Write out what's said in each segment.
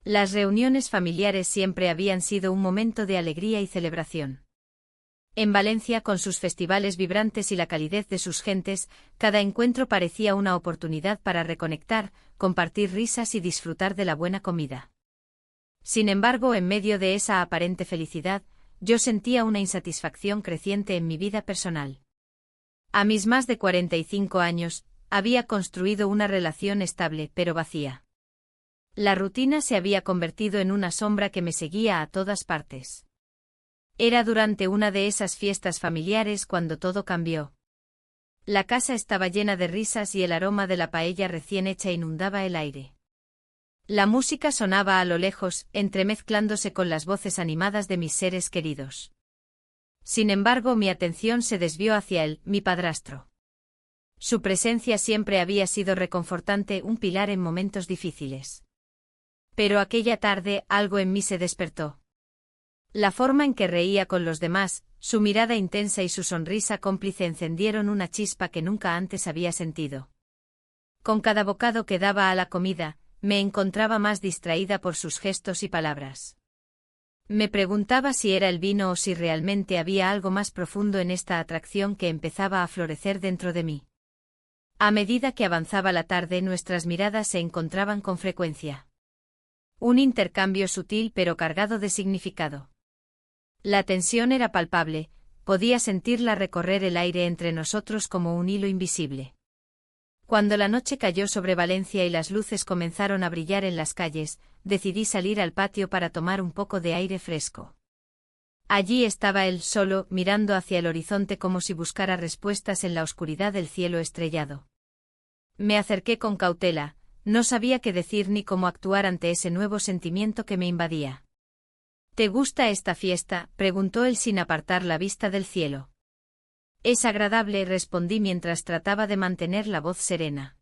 Las reuniones familiares siempre habían sido un momento de alegría y celebración. En Valencia, con sus festivales vibrantes y la calidez de sus gentes, cada encuentro parecía una oportunidad para reconectar, compartir risas y disfrutar de la buena comida. Sin embargo, en medio de esa aparente felicidad, yo sentía una insatisfacción creciente en mi vida personal. A mis más de 45 años, había construido una relación estable pero vacía. La rutina se había convertido en una sombra que me seguía a todas partes. Era durante una de esas fiestas familiares cuando todo cambió. La casa estaba llena de risas y el aroma de la paella recién hecha inundaba el aire. La música sonaba a lo lejos, entremezclándose con las voces animadas de mis seres queridos. Sin embargo, mi atención se desvió hacia él, mi padrastro. Su presencia siempre había sido reconfortante, un pilar en momentos difíciles. Pero aquella tarde algo en mí se despertó. La forma en que reía con los demás, su mirada intensa y su sonrisa cómplice encendieron una chispa que nunca antes había sentido. Con cada bocado que daba a la comida, me encontraba más distraída por sus gestos y palabras. Me preguntaba si era el vino o si realmente había algo más profundo en esta atracción que empezaba a florecer dentro de mí. A medida que avanzaba la tarde, nuestras miradas se encontraban con frecuencia. Un intercambio sutil pero cargado de significado. La tensión era palpable, podía sentirla recorrer el aire entre nosotros como un hilo invisible. Cuando la noche cayó sobre Valencia y las luces comenzaron a brillar en las calles, decidí salir al patio para tomar un poco de aire fresco. Allí estaba él solo, mirando hacia el horizonte como si buscara respuestas en la oscuridad del cielo estrellado. Me acerqué con cautela, no sabía qué decir ni cómo actuar ante ese nuevo sentimiento que me invadía. ¿Te gusta esta fiesta?, preguntó él sin apartar la vista del cielo. Es agradable, respondí mientras trataba de mantener la voz serena.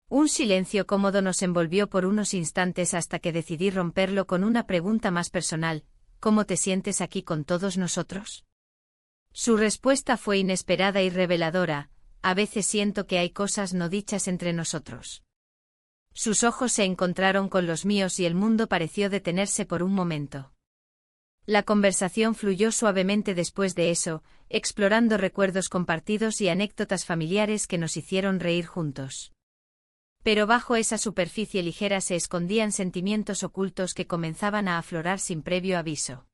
Un silencio cómodo nos envolvió por unos instantes hasta que decidí romperlo con una pregunta más personal: ¿cómo te sientes aquí con todos nosotros? Su respuesta fue inesperada y reveladora: a veces siento que hay cosas no dichas entre nosotros. Sus ojos se encontraron con los míos y el mundo pareció detenerse por un momento. La conversación fluyó suavemente después de eso, explorando recuerdos compartidos y anécdotas familiares que nos hicieron reír juntos. Pero bajo esa superficie ligera se escondían sentimientos ocultos que comenzaban a aflorar sin previo aviso.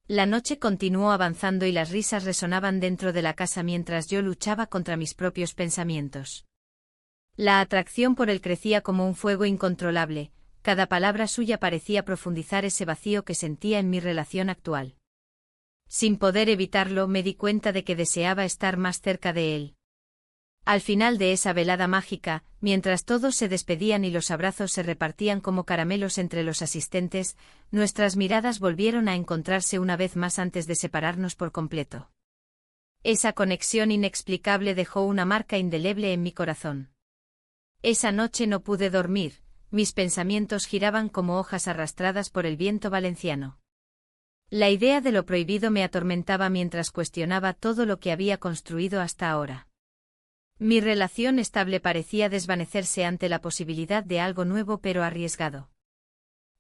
La noche continuó avanzando y las risas resonaban dentro de la casa mientras yo luchaba contra mis propios pensamientos. La atracción por él crecía como un fuego incontrolable. Cada palabra suya parecía profundizar ese vacío que sentía en mi relación actual. Sin poder evitarlo, me di cuenta de que deseaba estar más cerca de él. Al final de esa velada mágica, mientras todos se despedían y los abrazos se repartían como caramelos entre los asistentes, nuestras miradas volvieron a encontrarse una vez más antes de separarnos por completo. Esa conexión inexplicable dejó una marca indeleble en mi corazón. Esa noche no pude dormir. Mis pensamientos giraban como hojas arrastradas por el viento valenciano. La idea de lo prohibido me atormentaba mientras cuestionaba todo lo que había construido hasta ahora. Mi relación estable parecía desvanecerse ante la posibilidad de algo nuevo pero arriesgado.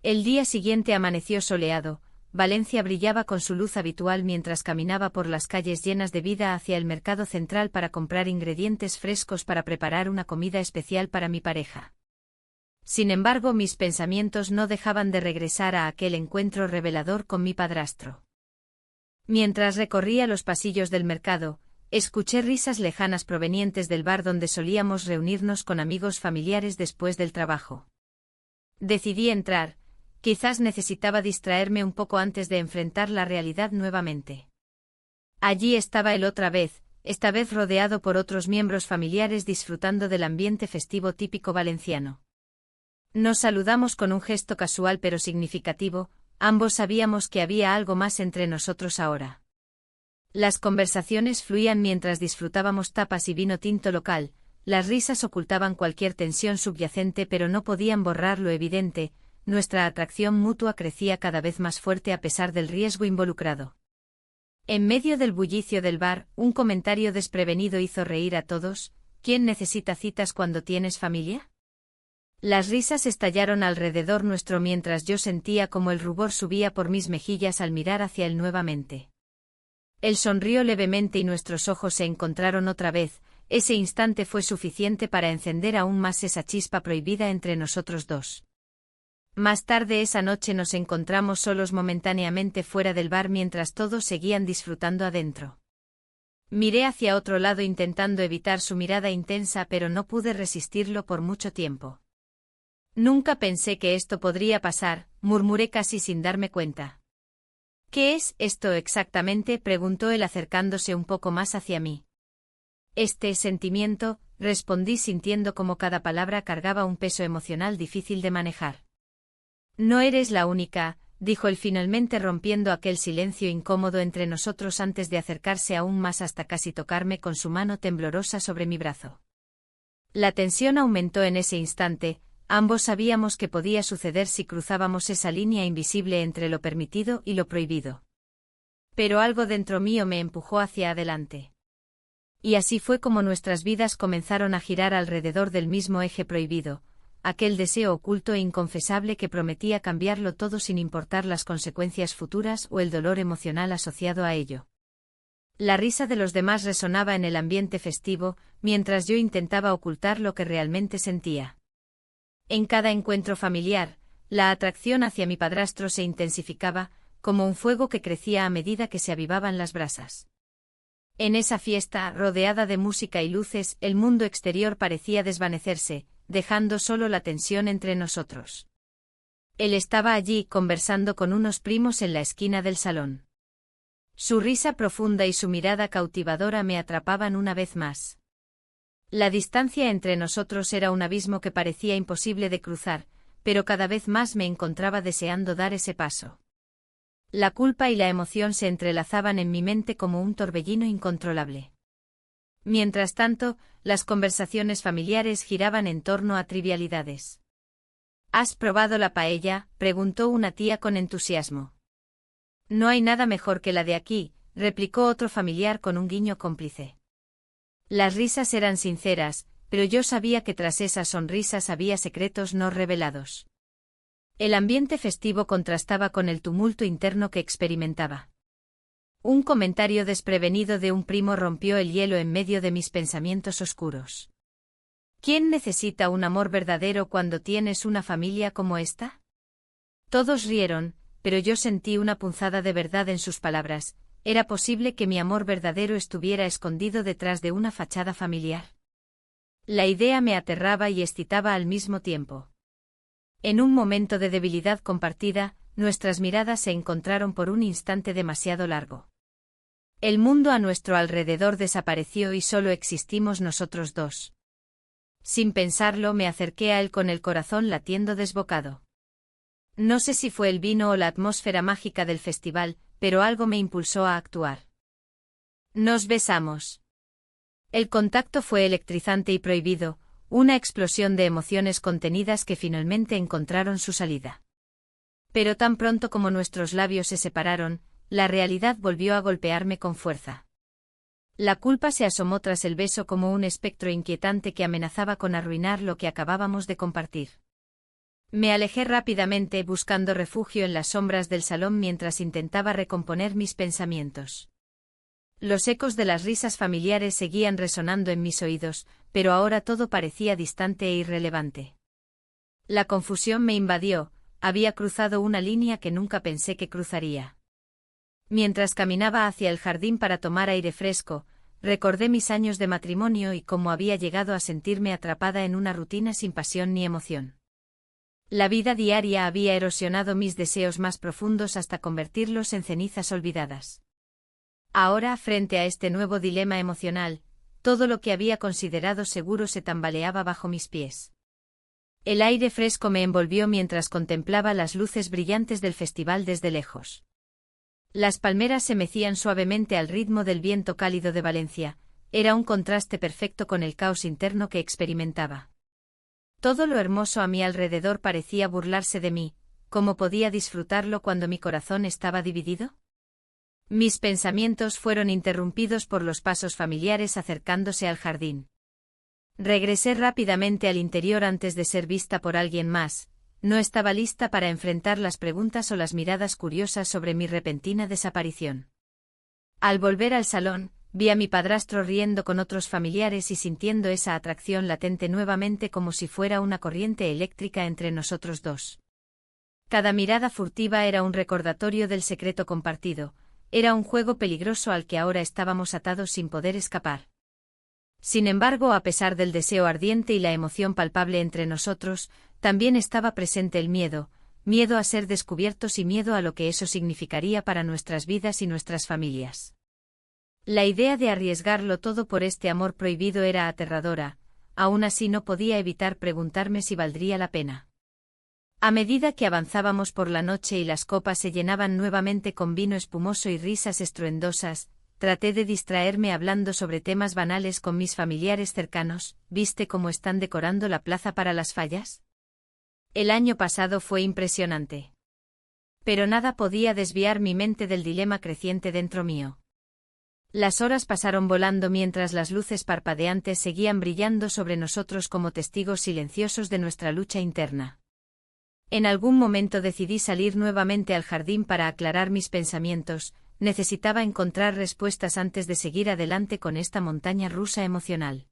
El día siguiente amaneció soleado. Valencia brillaba con su luz habitual mientras caminaba por las calles llenas de vida hacia el mercado central para comprar ingredientes frescos para preparar una comida especial para mi pareja. Sin embargo, mis pensamientos no dejaban de regresar a aquel encuentro revelador con mi padrastro. Mientras recorría los pasillos del mercado, escuché risas lejanas provenientes del bar donde solíamos reunirnos con amigos familiares después del trabajo. Decidí entrar, quizás necesitaba distraerme un poco antes de enfrentar la realidad nuevamente. Allí estaba él otra vez, esta vez rodeado por otros miembros familiares disfrutando del ambiente festivo típico valenciano. Nos saludamos con un gesto casual pero significativo, ambos sabíamos que había algo más entre nosotros ahora. Las conversaciones fluían mientras disfrutábamos tapas y vino tinto local, las risas ocultaban cualquier tensión subyacente pero no podían borrar lo evidente: nuestra atracción mutua crecía cada vez más fuerte a pesar del riesgo involucrado. En medio del bullicio del bar, un comentario desprevenido hizo reír a todos: ¿quién necesita citas cuando tienes familia? Las risas estallaron alrededor nuestro mientras yo sentía como el rubor subía por mis mejillas al mirar hacia él nuevamente. Él sonrió levemente y nuestros ojos se encontraron otra vez. Ese instante fue suficiente para encender aún más esa chispa prohibida entre nosotros dos. Más tarde esa noche nos encontramos solos momentáneamente fuera del bar mientras todos seguían disfrutando adentro. Miré hacia otro lado intentando evitar su mirada intensa, pero no pude resistirlo por mucho tiempo. Nunca pensé que esto podría pasar, murmuré casi sin darme cuenta. ¿Qué es esto exactamente?, preguntó él acercándose un poco más hacia mí. Este sentimiento, respondí sintiendo como cada palabra cargaba un peso emocional difícil de manejar. No eres la única, dijo él finalmente rompiendo aquel silencio incómodo entre nosotros antes de acercarse aún más hasta casi tocarme con su mano temblorosa sobre mi brazo. La tensión aumentó en ese instante, ambos sabíamos que podía suceder si cruzábamos esa línea invisible entre lo permitido y lo prohibido. Pero algo dentro mío me empujó hacia adelante. Y así fue como nuestras vidas comenzaron a girar alrededor del mismo eje prohibido, aquel deseo oculto e inconfesable que prometía cambiarlo todo sin importar las consecuencias futuras o el dolor emocional asociado a ello. La risa de los demás resonaba en el ambiente festivo, mientras yo intentaba ocultar lo que realmente sentía. En cada encuentro familiar, la atracción hacia mi padrastro se intensificaba, como un fuego que crecía a medida que se avivaban las brasas. En esa fiesta, rodeada de música y luces, el mundo exterior parecía desvanecerse, dejando solo la tensión entre nosotros. Él estaba allí conversando con unos primos en la esquina del salón. Su risa profunda y su mirada cautivadora me atrapaban una vez más. La distancia entre nosotros era un abismo que parecía imposible de cruzar, pero cada vez más me encontraba deseando dar ese paso. La culpa y la emoción se entrelazaban en mi mente como un torbellino incontrolable. Mientras tanto, las conversaciones familiares giraban en torno a trivialidades. ¿Has probado la paella?, preguntó una tía con entusiasmo. No hay nada mejor que la de aquí, replicó otro familiar con un guiño cómplice. Las risas eran sinceras, pero yo sabía que tras esas sonrisas había secretos no revelados. El ambiente festivo contrastaba con el tumulto interno que experimentaba. Un comentario desprevenido de un primo rompió el hielo en medio de mis pensamientos oscuros. ¿Quién necesita un amor verdadero cuando tienes una familia como esta? Todos rieron, pero yo sentí una punzada de verdad en sus palabras. ¿Era posible que mi amor verdadero estuviera escondido detrás de una fachada familiar? La idea me aterraba y excitaba al mismo tiempo. En un momento de debilidad compartida, nuestras miradas se encontraron por un instante demasiado largo. El mundo a nuestro alrededor desapareció y solo existimos nosotros dos. Sin pensarlo, me acerqué a él con el corazón latiendo desbocado. No sé si fue el vino o la atmósfera mágica del festival, pero algo me impulsó a actuar. Nos besamos. El contacto fue electrizante y prohibido, una explosión de emociones contenidas que finalmente encontraron su salida. Pero tan pronto como nuestros labios se separaron, la realidad volvió a golpearme con fuerza. La culpa se asomó tras el beso como un espectro inquietante que amenazaba con arruinar lo que acabábamos de compartir. Me alejé rápidamente buscando refugio en las sombras del salón mientras intentaba recomponer mis pensamientos. Los ecos de las risas familiares seguían resonando en mis oídos, pero ahora todo parecía distante e irrelevante. La confusión me invadió, había cruzado una línea que nunca pensé que cruzaría. Mientras caminaba hacia el jardín para tomar aire fresco, recordé mis años de matrimonio y cómo había llegado a sentirme atrapada en una rutina sin pasión ni emoción. La vida diaria había erosionado mis deseos más profundos hasta convertirlos en cenizas olvidadas. Ahora, frente a este nuevo dilema emocional, todo lo que había considerado seguro se tambaleaba bajo mis pies. El aire fresco me envolvió mientras contemplaba las luces brillantes del festival desde lejos. Las palmeras se mecían suavemente al ritmo del viento cálido de Valencia, era un contraste perfecto con el caos interno que experimentaba. Todo lo hermoso a mi alrededor parecía burlarse de mí. ¿Cómo podía disfrutarlo cuando mi corazón estaba dividido? Mis pensamientos fueron interrumpidos por los pasos familiares acercándose al jardín. Regresé rápidamente al interior antes de ser vista por alguien más. No estaba lista para enfrentar las preguntas o las miradas curiosas sobre mi repentina desaparición. Al volver al salón, vi a mi padrastro riendo con otros familiares y sintiendo esa atracción latente nuevamente como si fuera una corriente eléctrica entre nosotros dos. Cada mirada furtiva era un recordatorio del secreto compartido, era un juego peligroso al que ahora estábamos atados sin poder escapar. Sin embargo, a pesar del deseo ardiente y la emoción palpable entre nosotros, también estaba presente el miedo, miedo a ser descubiertos y miedo a lo que eso significaría para nuestras vidas y nuestras familias. La idea de arriesgarlo todo por este amor prohibido era aterradora, aún así no podía evitar preguntarme si valdría la pena. A medida que avanzábamos por la noche y las copas se llenaban nuevamente con vino espumoso y risas estruendosas, traté de distraerme hablando sobre temas banales con mis familiares cercanos. ¿Viste cómo están decorando la plaza para las fallas? El año pasado fue impresionante. Pero nada podía desviar mi mente del dilema creciente dentro mío. Las horas pasaron volando mientras las luces parpadeantes seguían brillando sobre nosotros como testigos silenciosos de nuestra lucha interna. En algún momento decidí salir nuevamente al jardín para aclarar mis pensamientos. Necesitaba encontrar respuestas antes de seguir adelante con esta montaña rusa emocional.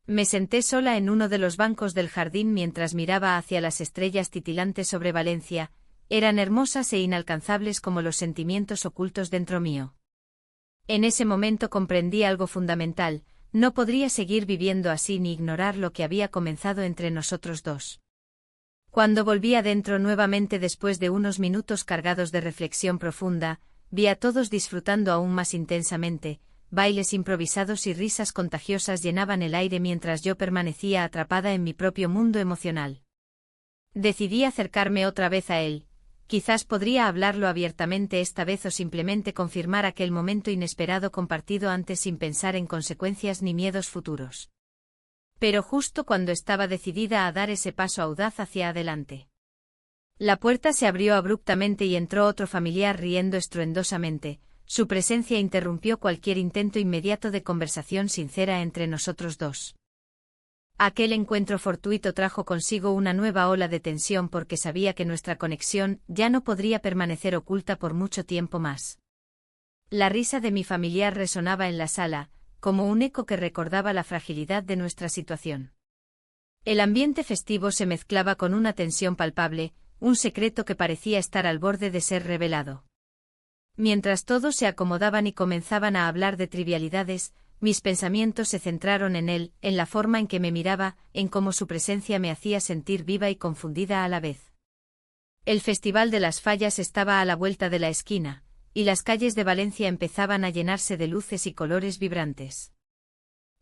Me senté sola en uno de los bancos del jardín mientras miraba hacia las estrellas titilantes sobre Valencia. Eran hermosas e inalcanzables como los sentimientos ocultos dentro mío. En ese momento comprendí algo fundamental: no podría seguir viviendo así ni ignorar lo que había comenzado entre nosotros dos. Cuando volví adentro nuevamente después de unos minutos cargados de reflexión profunda, vi a todos disfrutando aún más intensamente. Bailes improvisados y risas contagiosas llenaban el aire mientras yo permanecía atrapada en mi propio mundo emocional. Decidí acercarme otra vez a él. Quizás podría hablarlo abiertamente esta vez o simplemente confirmar aquel momento inesperado compartido antes sin pensar en consecuencias ni miedos futuros. Pero justo cuando estaba decidida a dar ese paso audaz hacia adelante, la puerta se abrió abruptamente y entró otro familiar riendo estruendosamente. Su presencia interrumpió cualquier intento inmediato de conversación sincera entre nosotros dos. Aquel encuentro fortuito trajo consigo una nueva ola de tensión porque sabía que nuestra conexión ya no podría permanecer oculta por mucho tiempo más. La risa de mi familiar resonaba en la sala, como un eco que recordaba la fragilidad de nuestra situación. El ambiente festivo se mezclaba con una tensión palpable, un secreto que parecía estar al borde de ser revelado. Mientras todos se acomodaban y comenzaban a hablar de trivialidades, mis pensamientos se centraron en él, en la forma en que me miraba, en cómo su presencia me hacía sentir viva y confundida a la vez. El Festival de las Fallas estaba a la vuelta de la esquina, y las calles de Valencia empezaban a llenarse de luces y colores vibrantes.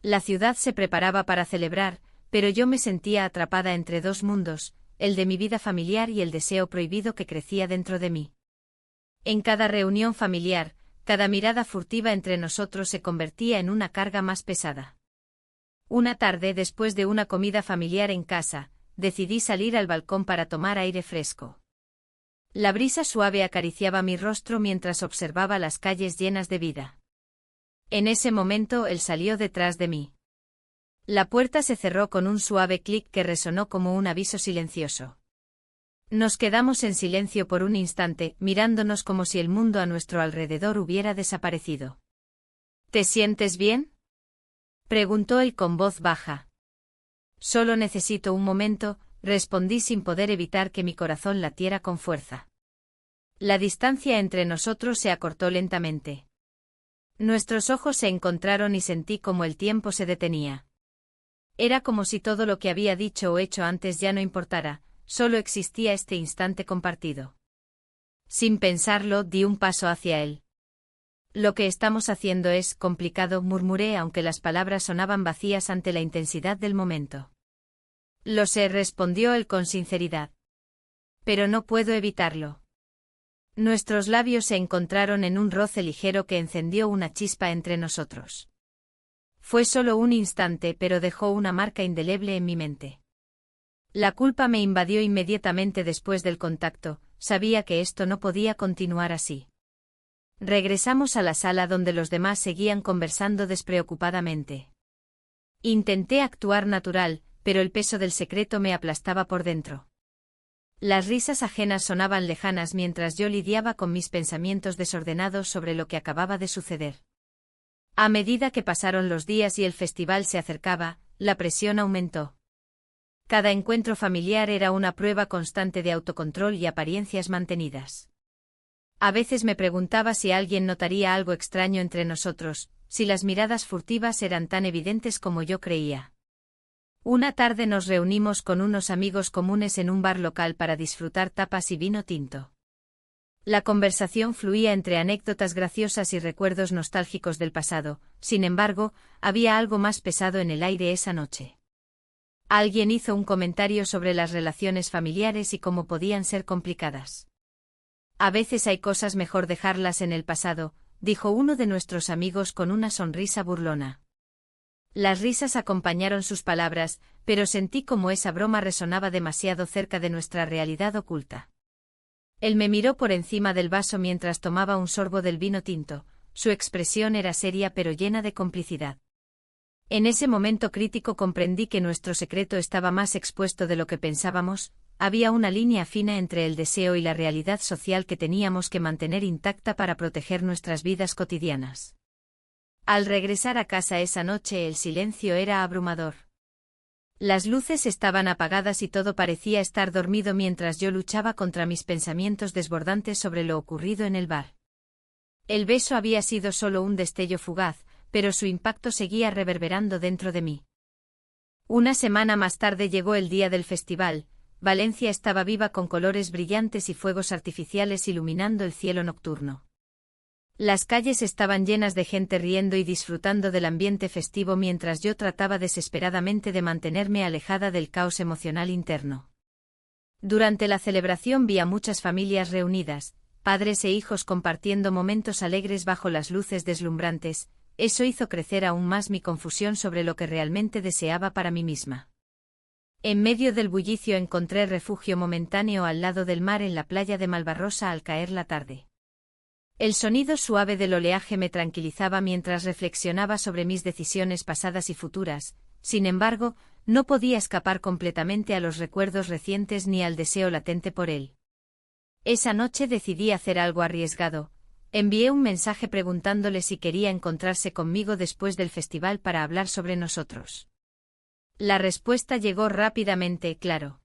La ciudad se preparaba para celebrar, pero yo me sentía atrapada entre dos mundos, el de mi vida familiar y el deseo prohibido que crecía dentro de mí. En cada reunión familiar, cada mirada furtiva entre nosotros se convertía en una carga más pesada. Una tarde, después de una comida familiar en casa, decidí salir al balcón para tomar aire fresco. La brisa suave acariciaba mi rostro mientras observaba las calles llenas de vida. En ese momento él salió detrás de mí. La puerta se cerró con un suave clic que resonó como un aviso silencioso. Nos quedamos en silencio por un instante, mirándonos como si el mundo a nuestro alrededor hubiera desaparecido. ¿Te sientes bien?, preguntó él con voz baja. Solo necesito un momento, respondí sin poder evitar que mi corazón latiera con fuerza. La distancia entre nosotros se acortó lentamente. Nuestros ojos se encontraron y sentí como el tiempo se detenía. Era como si todo lo que había dicho o hecho antes ya no importara, solo existía este instante compartido. Sin pensarlo, di un paso hacia él. Lo que estamos haciendo es complicado, murmuré aunque las palabras sonaban vacías ante la intensidad del momento. Lo sé, respondió él con sinceridad. Pero no puedo evitarlo. Nuestros labios se encontraron en un roce ligero que encendió una chispa entre nosotros. Fue solo un instante, pero dejó una marca indeleble en mi mente. La culpa me invadió inmediatamente después del contacto, sabía que esto no podía continuar así. Regresamos a la sala donde los demás seguían conversando despreocupadamente. Intenté actuar natural, pero el peso del secreto me aplastaba por dentro. Las risas ajenas sonaban lejanas mientras yo lidiaba con mis pensamientos desordenados sobre lo que acababa de suceder. A medida que pasaron los días y el festival se acercaba, la presión aumentó. Cada encuentro familiar era una prueba constante de autocontrol y apariencias mantenidas. A veces me preguntaba si alguien notaría algo extraño entre nosotros, si las miradas furtivas eran tan evidentes como yo creía. Una tarde nos reunimos con unos amigos comunes en un bar local para disfrutar tapas y vino tinto. La conversación fluía entre anécdotas graciosas y recuerdos nostálgicos del pasado, sin embargo, había algo más pesado en el aire esa noche. Alguien hizo un comentario sobre las relaciones familiares y cómo podían ser complicadas. A veces hay cosas mejor dejarlas en el pasado, dijo uno de nuestros amigos con una sonrisa burlona. Las risas acompañaron sus palabras, pero sentí como esa broma resonaba demasiado cerca de nuestra realidad oculta. Él me miró por encima del vaso mientras tomaba un sorbo del vino tinto, su expresión era seria pero llena de complicidad. En ese momento crítico comprendí que nuestro secreto estaba más expuesto de lo que pensábamos, había una línea fina entre el deseo y la realidad social que teníamos que mantener intacta para proteger nuestras vidas cotidianas. Al regresar a casa esa noche el silencio era abrumador. Las luces estaban apagadas y todo parecía estar dormido mientras yo luchaba contra mis pensamientos desbordantes sobre lo ocurrido en el bar. El beso había sido solo un destello fugaz, pero su impacto seguía reverberando dentro de mí. Una semana más tarde llegó el día del festival. Valencia estaba viva con colores brillantes y fuegos artificiales iluminando el cielo nocturno. Las calles estaban llenas de gente riendo y disfrutando del ambiente festivo mientras yo trataba desesperadamente de mantenerme alejada del caos emocional interno. Durante la celebración vi a muchas familias reunidas, padres e hijos compartiendo momentos alegres bajo las luces deslumbrantes. Eso hizo crecer aún más mi confusión sobre lo que realmente deseaba para mí misma. En medio del bullicio encontré refugio momentáneo al lado del mar en la playa de Malvarrosa al caer la tarde. El sonido suave del oleaje me tranquilizaba mientras reflexionaba sobre mis decisiones pasadas y futuras, sin embargo, no podía escapar completamente a los recuerdos recientes ni al deseo latente por él. Esa noche decidí hacer algo arriesgado. Envié un mensaje preguntándole si quería encontrarse conmigo después del festival para hablar sobre nosotros. La respuesta llegó rápidamente, claro.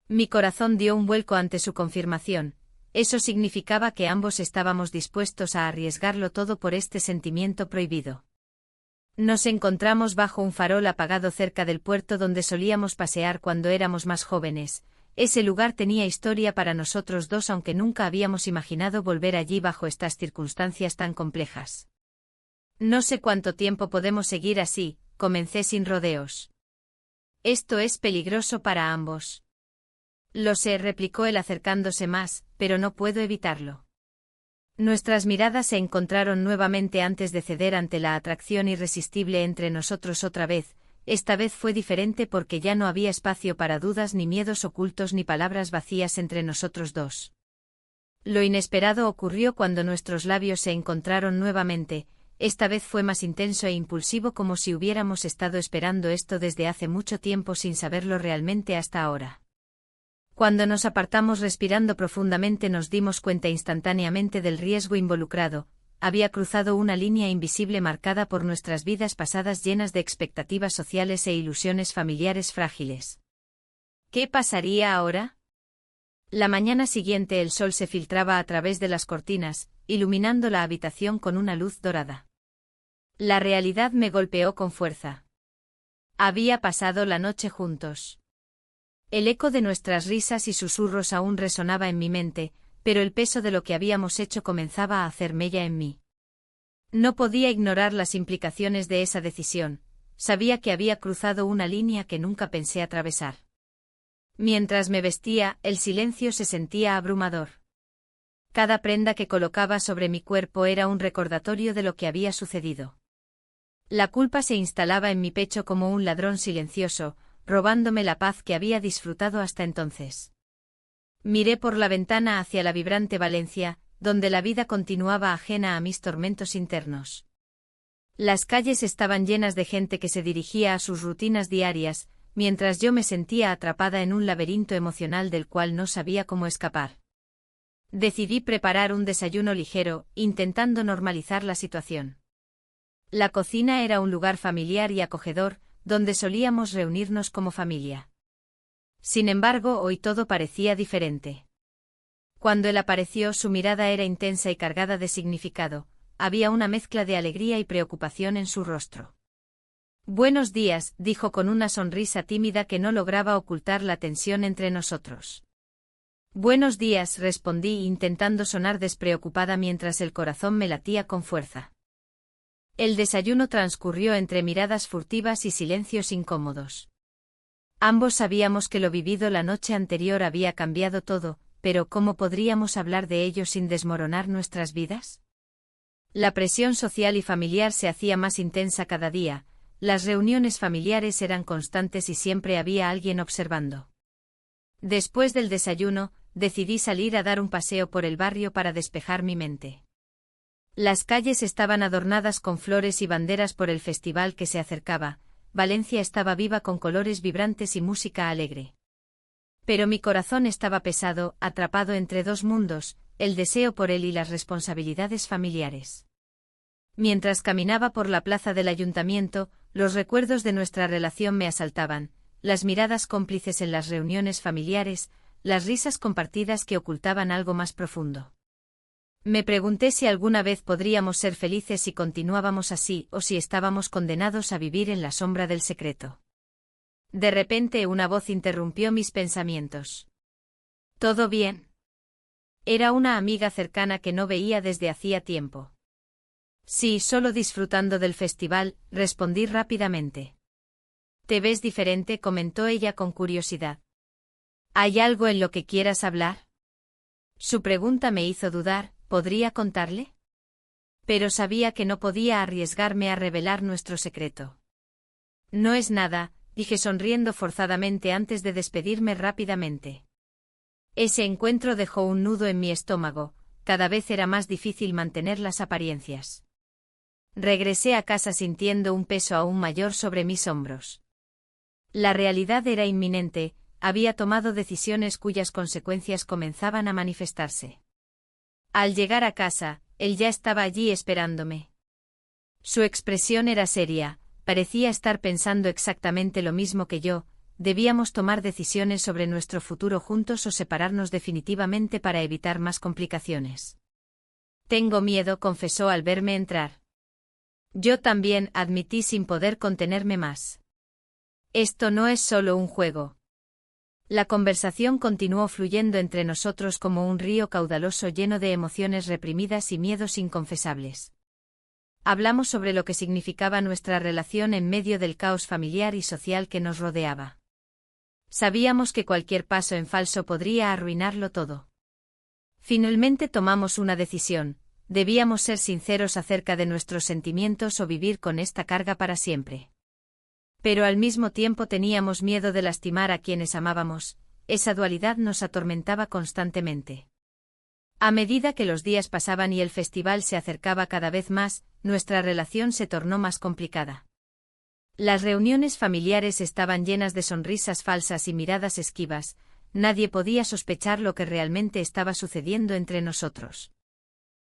Mi corazón dio un vuelco ante su confirmación. Eso significaba que ambos estábamos dispuestos a arriesgarlo todo por este sentimiento prohibido. Nos encontramos bajo un farol apagado cerca del puerto donde solíamos pasear cuando éramos más jóvenes. Ese lugar tenía historia para nosotros dos aunque nunca habíamos imaginado volver allí bajo estas circunstancias tan complejas. No sé cuánto tiempo podemos seguir así, comencé sin rodeos. Esto es peligroso para ambos. Lo sé, replicó él acercándose más, pero no puedo evitarlo. Nuestras miradas se encontraron nuevamente antes de ceder ante la atracción irresistible entre nosotros otra vez. Esta vez fue diferente porque ya no había espacio para dudas ni miedos ocultos ni palabras vacías entre nosotros dos. Lo inesperado ocurrió cuando nuestros labios se encontraron nuevamente. Esta vez fue más intenso e impulsivo como si hubiéramos estado esperando esto desde hace mucho tiempo sin saberlo realmente hasta ahora. Cuando nos apartamos respirando profundamente nos dimos cuenta instantáneamente del riesgo involucrado. Había cruzado una línea invisible marcada por nuestras vidas pasadas llenas de expectativas sociales e ilusiones familiares frágiles. ¿Qué pasaría ahora? La mañana siguiente el sol se filtraba a través de las cortinas, iluminando la habitación con una luz dorada. La realidad me golpeó con fuerza. Había pasado la noche juntos. El eco de nuestras risas y susurros aún resonaba en mi mente, pero el peso de lo que habíamos hecho comenzaba a hacer mella en mí. No podía ignorar las implicaciones de esa decisión, sabía que había cruzado una línea que nunca pensé atravesar. Mientras me vestía, el silencio se sentía abrumador. Cada prenda que colocaba sobre mi cuerpo era un recordatorio de lo que había sucedido. La culpa se instalaba en mi pecho como un ladrón silencioso, robándome la paz que había disfrutado hasta entonces. Miré por la ventana hacia la vibrante Valencia, donde la vida continuaba ajena a mis tormentos internos. Las calles estaban llenas de gente que se dirigía a sus rutinas diarias, mientras yo me sentía atrapada en un laberinto emocional del cual no sabía cómo escapar. Decidí preparar un desayuno ligero, intentando normalizar la situación. La cocina era un lugar familiar y acogedor, donde solíamos reunirnos como familia. Sin embargo, hoy todo parecía diferente. Cuando él apareció, su mirada era intensa y cargada de significado. Había una mezcla de alegría y preocupación en su rostro. «Buenos días», dijo con una sonrisa tímida que no lograba ocultar la tensión entre nosotros. «Buenos días», respondí intentando sonar despreocupada mientras el corazón me latía con fuerza. El desayuno transcurrió entre miradas furtivas y silencios incómodos. Ambos sabíamos que lo vivido la noche anterior había cambiado todo, pero ¿cómo podríamos hablar de ello sin desmoronar nuestras vidas? La presión social y familiar se hacía más intensa cada día, las reuniones familiares eran constantes y siempre había alguien observando. Después del desayuno, decidí salir a dar un paseo por el barrio para despejar mi mente. Las calles estaban adornadas con flores y banderas por el festival que se acercaba. Valencia estaba viva con colores vibrantes y música alegre. Pero mi corazón estaba pesado, atrapado entre dos mundos, el deseo por él y las responsabilidades familiares. Mientras caminaba por la plaza del ayuntamiento, los recuerdos de nuestra relación me asaltaban, las miradas cómplices en las reuniones familiares, las risas compartidas que ocultaban algo más profundo. Me pregunté si alguna vez podríamos ser felices si continuábamos así o si estábamos condenados a vivir en la sombra del secreto. De repente una voz interrumpió mis pensamientos. ¿Todo bien? Era una amiga cercana que no veía desde hacía tiempo. Sí, solo disfrutando del festival, respondí rápidamente. Te ves diferente, comentó ella con curiosidad. ¿Hay algo en lo que quieras hablar? Su pregunta me hizo dudar. ¿Podría contarle? Pero sabía que no podía arriesgarme a revelar nuestro secreto. No es nada, dije sonriendo forzadamente antes de despedirme rápidamente. Ese encuentro dejó un nudo en mi estómago, cada vez era más difícil mantener las apariencias. Regresé a casa sintiendo un peso aún mayor sobre mis hombros. La realidad era inminente, había tomado decisiones cuyas consecuencias comenzaban a manifestarse. Al llegar a casa, él ya estaba allí esperándome. Su expresión era seria, parecía estar pensando exactamente lo mismo que yo, debíamos tomar decisiones sobre nuestro futuro juntos o separarnos definitivamente para evitar más complicaciones. Tengo miedo, confesó al verme entrar. Yo también, admití sin poder contenerme más. Esto no es solo un juego. La conversación continuó fluyendo entre nosotros como un río caudaloso lleno de emociones reprimidas y miedos inconfesables. Hablamos sobre lo que significaba nuestra relación en medio del caos familiar y social que nos rodeaba. Sabíamos que cualquier paso en falso podría arruinarlo todo. Finalmente tomamos una decisión, debíamos ser sinceros acerca de nuestros sentimientos o vivir con esta carga para siempre. Pero al mismo tiempo teníamos miedo de lastimar a quienes amábamos, esa dualidad nos atormentaba constantemente. A medida que los días pasaban y el festival se acercaba cada vez más, nuestra relación se tornó más complicada. Las reuniones familiares estaban llenas de sonrisas falsas y miradas esquivas, nadie podía sospechar lo que realmente estaba sucediendo entre nosotros.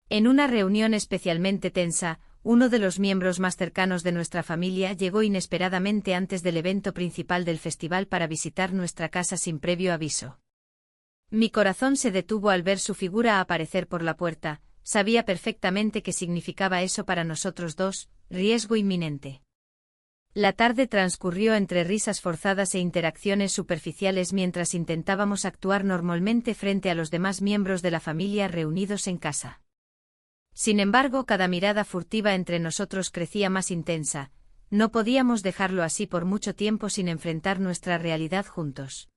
En una reunión especialmente tensa, uno de los miembros más cercanos de nuestra familia llegó inesperadamente antes del evento principal del festival para visitar nuestra casa sin previo aviso. Mi corazón se detuvo al ver su figura aparecer por la puerta, sabía perfectamente qué significaba eso para nosotros dos, riesgo inminente. La tarde transcurrió entre risas forzadas e interacciones superficiales mientras intentábamos actuar normalmente frente a los demás miembros de la familia reunidos en casa. Sin embargo, cada mirada furtiva entre nosotros crecía más intensa, no podíamos dejarlo así por mucho tiempo sin enfrentar nuestra realidad juntos.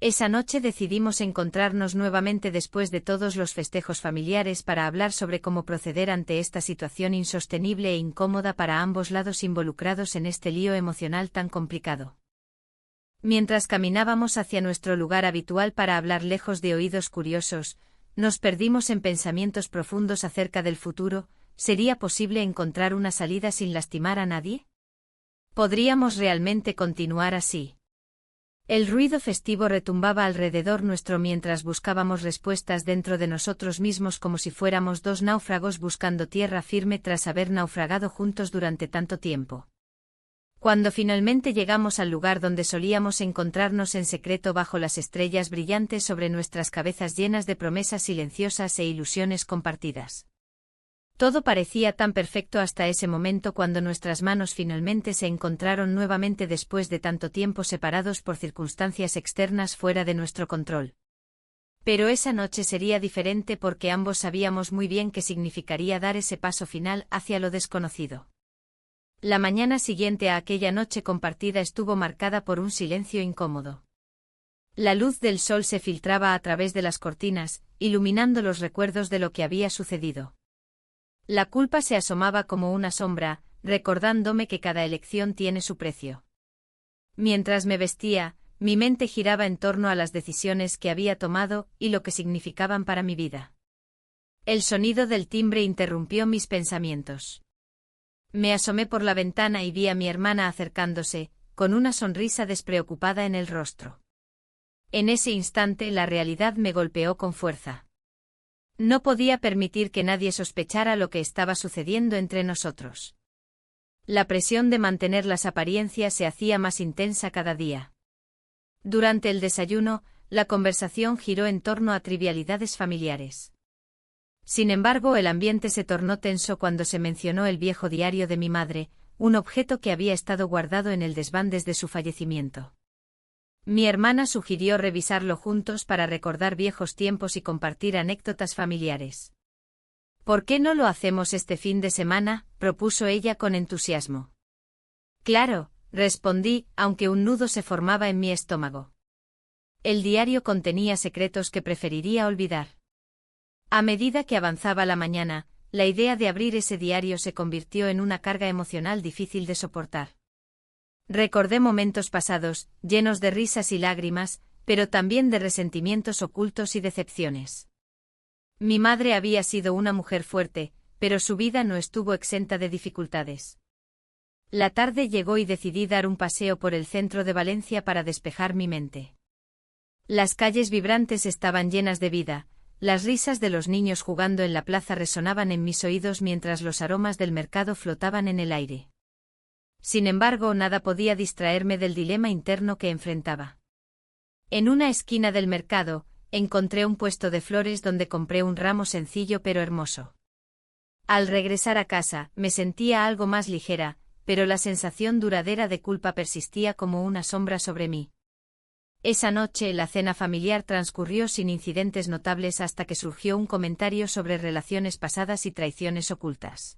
Esa noche decidimos encontrarnos nuevamente después de todos los festejos familiares para hablar sobre cómo proceder ante esta situación insostenible e incómoda para ambos lados involucrados en este lío emocional tan complicado. Mientras caminábamos hacia nuestro lugar habitual para hablar lejos de oídos curiosos, nos perdimos en pensamientos profundos acerca del futuro, ¿sería posible encontrar una salida sin lastimar a nadie? ¿Podríamos realmente continuar así? El ruido festivo retumbaba alrededor nuestro mientras buscábamos respuestas dentro de nosotros mismos como si fuéramos dos náufragos buscando tierra firme tras haber naufragado juntos durante tanto tiempo. Cuando finalmente llegamos al lugar donde solíamos encontrarnos en secreto bajo las estrellas brillantes sobre nuestras cabezas llenas de promesas silenciosas e ilusiones compartidas. Todo parecía tan perfecto hasta ese momento cuando nuestras manos finalmente se encontraron nuevamente después de tanto tiempo separados por circunstancias externas fuera de nuestro control. Pero esa noche sería diferente porque ambos sabíamos muy bien qué significaría dar ese paso final hacia lo desconocido. La mañana siguiente a aquella noche compartida estuvo marcada por un silencio incómodo. La luz del sol se filtraba a través de las cortinas, iluminando los recuerdos de lo que había sucedido. La culpa se asomaba como una sombra, recordándome que cada elección tiene su precio. Mientras me vestía, mi mente giraba en torno a las decisiones que había tomado y lo que significaban para mi vida. El sonido del timbre interrumpió mis pensamientos. Me asomé por la ventana y vi a mi hermana acercándose, con una sonrisa despreocupada en el rostro. En ese instante la realidad me golpeó con fuerza. No podía permitir que nadie sospechara lo que estaba sucediendo entre nosotros. La presión de mantener las apariencias se hacía más intensa cada día. Durante el desayuno, la conversación giró en torno a trivialidades familiares. Sin embargo, el ambiente se tornó tenso cuando se mencionó el viejo diario de mi madre, un objeto que había estado guardado en el desván desde su fallecimiento. Mi hermana sugirió revisarlo juntos para recordar viejos tiempos y compartir anécdotas familiares. ¿Por qué no lo hacemos este fin de semana?, propuso ella con entusiasmo. Claro, respondí, aunque un nudo se formaba en mi estómago. El diario contenía secretos que preferiría olvidar. A medida que avanzaba la mañana, la idea de abrir ese diario se convirtió en una carga emocional difícil de soportar. Recordé momentos pasados, llenos de risas y lágrimas, pero también de resentimientos ocultos y decepciones. Mi madre había sido una mujer fuerte, pero su vida no estuvo exenta de dificultades. La tarde llegó y decidí dar un paseo por el centro de Valencia para despejar mi mente. Las calles vibrantes estaban llenas de vida, las risas de los niños jugando en la plaza resonaban en mis oídos mientras los aromas del mercado flotaban en el aire. Sin embargo, nada podía distraerme del dilema interno que enfrentaba. En una esquina del mercado, encontré un puesto de flores donde compré un ramo sencillo pero hermoso. Al regresar a casa, me sentía algo más ligera, pero la sensación duradera de culpa persistía como una sombra sobre mí. Esa noche la cena familiar transcurrió sin incidentes notables hasta que surgió un comentario sobre relaciones pasadas y traiciones ocultas.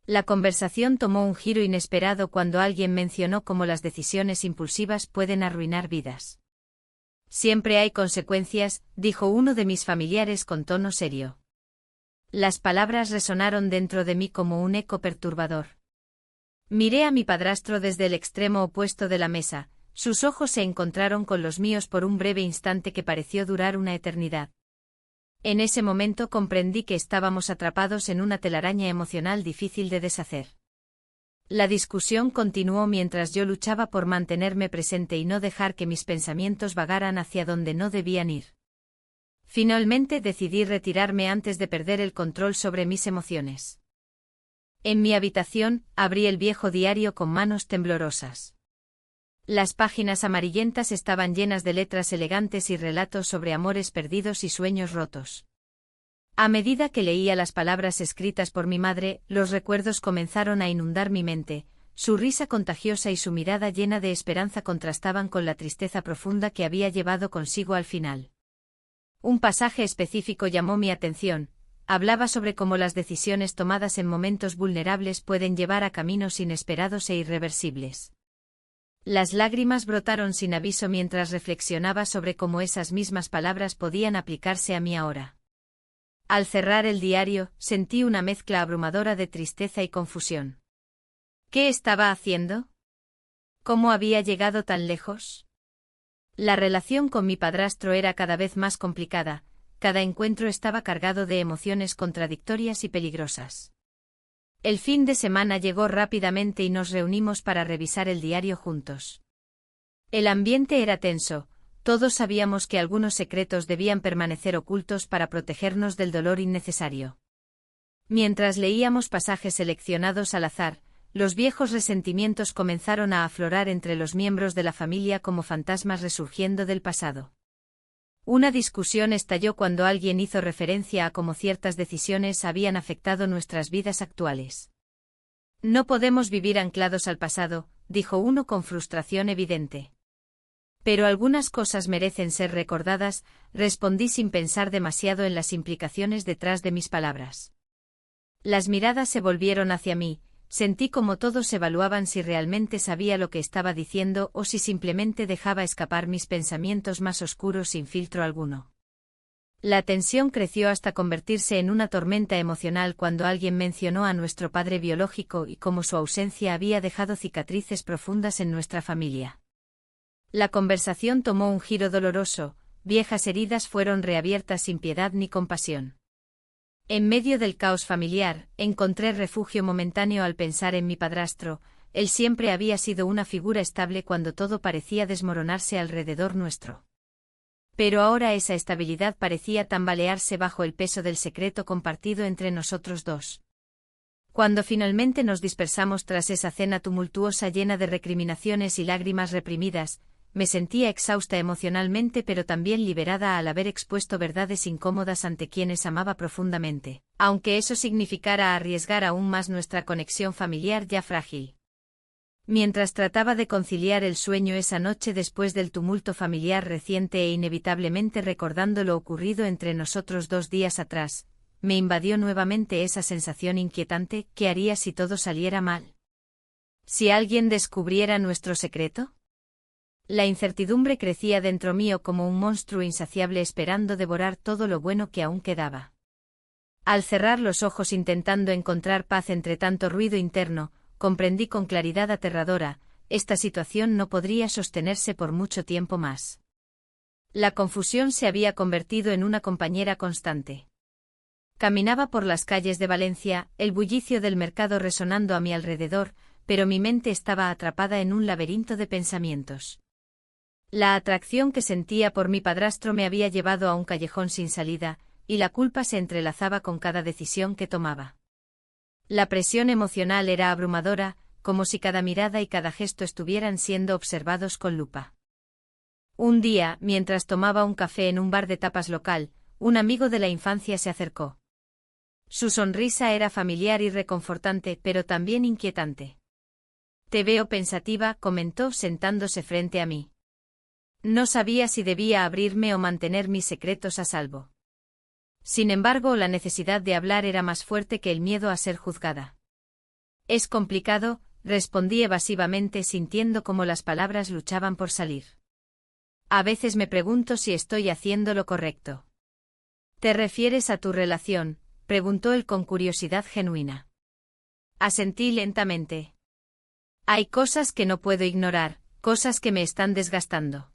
La conversación tomó un giro inesperado cuando alguien mencionó cómo las decisiones impulsivas pueden arruinar vidas. Siempre hay consecuencias, dijo uno de mis familiares con tono serio. Las palabras resonaron dentro de mí como un eco perturbador. Miré a mi padrastro desde el extremo opuesto de la mesa, sus ojos se encontraron con los míos por un breve instante que pareció durar una eternidad. En ese momento comprendí que estábamos atrapados en una telaraña emocional difícil de deshacer. La discusión continuó mientras yo luchaba por mantenerme presente y no dejar que mis pensamientos vagaran hacia donde no debían ir. Finalmente decidí retirarme antes de perder el control sobre mis emociones. En mi habitación, abrí el viejo diario con manos temblorosas. Las páginas amarillentas estaban llenas de letras elegantes y relatos sobre amores perdidos y sueños rotos. A medida que leía las palabras escritas por mi madre, los recuerdos comenzaron a inundar mi mente, su risa contagiosa y su mirada llena de esperanza contrastaban con la tristeza profunda que había llevado consigo al final. Un pasaje específico llamó mi atención, hablaba sobre cómo las decisiones tomadas en momentos vulnerables pueden llevar a caminos inesperados e irreversibles. Las lágrimas brotaron sin aviso mientras reflexionaba sobre cómo esas mismas palabras podían aplicarse a mí ahora. Al cerrar el diario, sentí una mezcla abrumadora de tristeza y confusión. ¿Qué estaba haciendo? ¿Cómo había llegado tan lejos? La relación con mi padrastro era cada vez más complicada, cada encuentro estaba cargado de emociones contradictorias y peligrosas. El fin de semana llegó rápidamente y nos reunimos para revisar el diario juntos. El ambiente era tenso, todos sabíamos que algunos secretos debían permanecer ocultos para protegernos del dolor innecesario. Mientras leíamos pasajes seleccionados al azar, los viejos resentimientos comenzaron a aflorar entre los miembros de la familia como fantasmas resurgiendo del pasado. Una discusión estalló cuando alguien hizo referencia a cómo ciertas decisiones habían afectado nuestras vidas actuales. No podemos vivir anclados al pasado, dijo uno con frustración evidente. Pero algunas cosas merecen ser recordadas, respondí sin pensar demasiado en las implicaciones detrás de mis palabras. Las miradas se volvieron hacia mí, sentí como todos evaluaban si realmente sabía lo que estaba diciendo o si simplemente dejaba escapar mis pensamientos más oscuros sin filtro alguno. La tensión creció hasta convertirse en una tormenta emocional cuando alguien mencionó a nuestro padre biológico y cómo su ausencia había dejado cicatrices profundas en nuestra familia. La conversación tomó un giro doloroso, viejas heridas fueron reabiertas sin piedad ni compasión. En medio del caos familiar, encontré refugio momentáneo al pensar en mi padrastro, él siempre había sido una figura estable cuando todo parecía desmoronarse alrededor nuestro. Pero ahora esa estabilidad parecía tambalearse bajo el peso del secreto compartido entre nosotros dos. Cuando finalmente nos dispersamos tras esa cena tumultuosa llena de recriminaciones y lágrimas reprimidas, me sentía exhausta emocionalmente pero también liberada al haber expuesto verdades incómodas ante quienes amaba profundamente, aunque eso significara arriesgar aún más nuestra conexión familiar ya frágil. Mientras trataba de conciliar el sueño esa noche después del tumulto familiar reciente e inevitablemente recordando lo ocurrido entre nosotros 2 días atrás, me invadió nuevamente esa sensación inquietante: ¿qué haría si todo saliera mal? ¿Si alguien descubriera nuestro secreto? La incertidumbre crecía dentro mío como un monstruo insaciable esperando devorar todo lo bueno que aún quedaba. Al cerrar los ojos intentando encontrar paz entre tanto ruido interno, comprendí con claridad aterradora: esta situación no podría sostenerse por mucho tiempo más. La confusión se había convertido en una compañera constante. Caminaba por las calles de Valencia, el bullicio del mercado resonando a mi alrededor, pero mi mente estaba atrapada en un laberinto de pensamientos. La atracción que sentía por mi padrastro me había llevado a un callejón sin salida, y la culpa se entrelazaba con cada decisión que tomaba. La presión emocional era abrumadora, como si cada mirada y cada gesto estuvieran siendo observados con lupa. Un día, mientras tomaba un café en un bar de tapas local, un amigo de la infancia se acercó. Su sonrisa era familiar y reconfortante, pero también inquietante. «Te veo pensativa», comentó sentándose frente a mí. No sabía si debía abrirme o mantener mis secretos a salvo. Sin embargo, la necesidad de hablar era más fuerte que el miedo a ser juzgada. «Es complicado», respondí evasivamente sintiendo cómo las palabras luchaban por salir. «A veces me pregunto si estoy haciendo lo correcto». «¿Te refieres a tu relación?», preguntó él con curiosidad genuina. Asentí lentamente. «Hay cosas que no puedo ignorar, cosas que me están desgastando».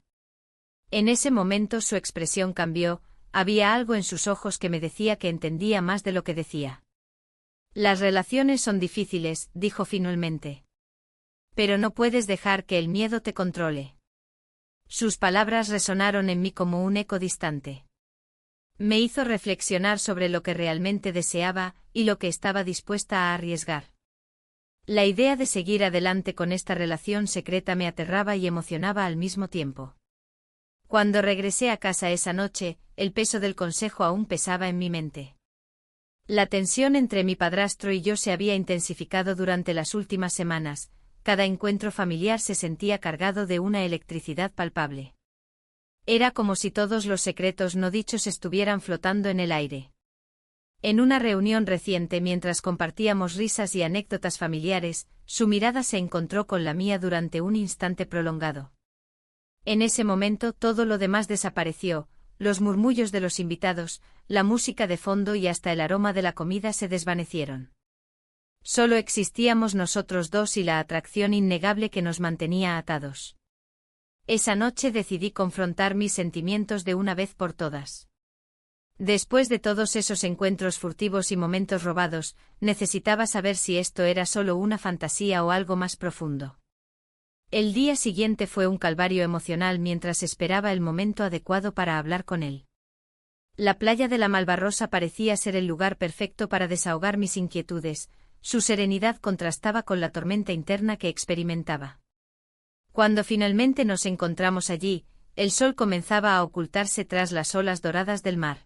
En ese momento su expresión cambió, había algo en sus ojos que me decía que entendía más de lo que decía. «Las relaciones son difíciles», dijo finalmente. «Pero no puedes dejar que el miedo te controle». Sus palabras resonaron en mí como un eco distante. Me hizo reflexionar sobre lo que realmente deseaba y lo que estaba dispuesta a arriesgar. La idea de seguir adelante con esta relación secreta me aterraba y emocionaba al mismo tiempo. Cuando regresé a casa esa noche, el peso del consejo aún pesaba en mi mente. La tensión entre mi padrastro y yo se había intensificado durante las últimas semanas, cada encuentro familiar se sentía cargado de una electricidad palpable. Era como si todos los secretos no dichos estuvieran flotando en el aire. En una reunión reciente, mientras compartíamos risas y anécdotas familiares, su mirada se encontró con la mía durante un instante prolongado. En ese momento todo lo demás desapareció, los murmullos de los invitados, la música de fondo y hasta el aroma de la comida se desvanecieron. Solo existíamos nosotros dos y la atracción innegable que nos mantenía atados. Esa noche decidí confrontar mis sentimientos de una vez por todas. Después de todos esos encuentros furtivos y momentos robados, necesitaba saber si esto era solo una fantasía o algo más profundo. El día siguiente fue un calvario emocional mientras esperaba el momento adecuado para hablar con él. La playa de la Malvarrosa parecía ser el lugar perfecto para desahogar mis inquietudes, su serenidad contrastaba con la tormenta interna que experimentaba. Cuando finalmente nos encontramos allí, el sol comenzaba a ocultarse tras las olas doradas del mar.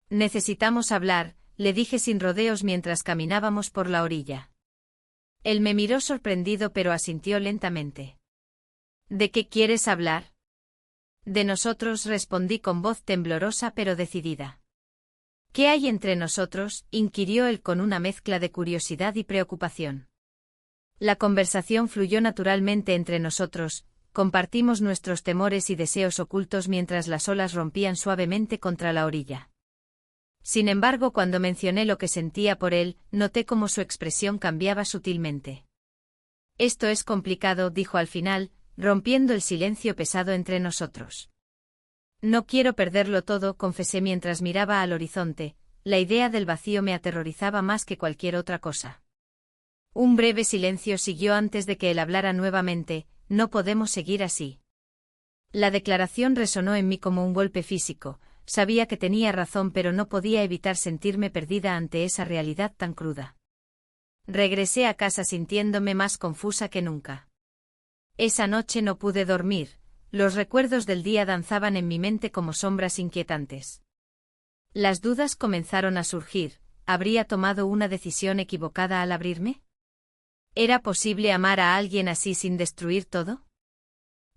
Necesitamos hablar, le dije sin rodeos mientras caminábamos por la orilla. Él me miró sorprendido pero asintió lentamente. ¿De qué quieres hablar? De nosotros, respondí con voz temblorosa pero decidida. ¿Qué hay entre nosotros?, inquirió él con una mezcla de curiosidad y preocupación. La conversación fluyó naturalmente entre nosotros, compartimos nuestros temores y deseos ocultos mientras las olas rompían suavemente contra la orilla. Sin embargo, cuando mencioné lo que sentía por él, noté cómo su expresión cambiaba sutilmente. Esto es complicado, dijo al final, rompiendo el silencio pesado entre nosotros. No quiero perderlo todo, confesé mientras miraba al horizonte, la idea del vacío me aterrorizaba más que cualquier otra cosa. Un breve silencio siguió antes de que él hablara nuevamente, no podemos seguir así. La declaración resonó en mí como un golpe físico, sabía que tenía razón pero no podía evitar sentirme perdida ante esa realidad tan cruda. Regresé a casa sintiéndome más confusa que nunca. Esa noche no pude dormir, los recuerdos del día danzaban en mi mente como sombras inquietantes. Las dudas comenzaron a surgir, ¿habría tomado una decisión equivocada al abrirme? ¿Era posible amar a alguien así sin destruir todo?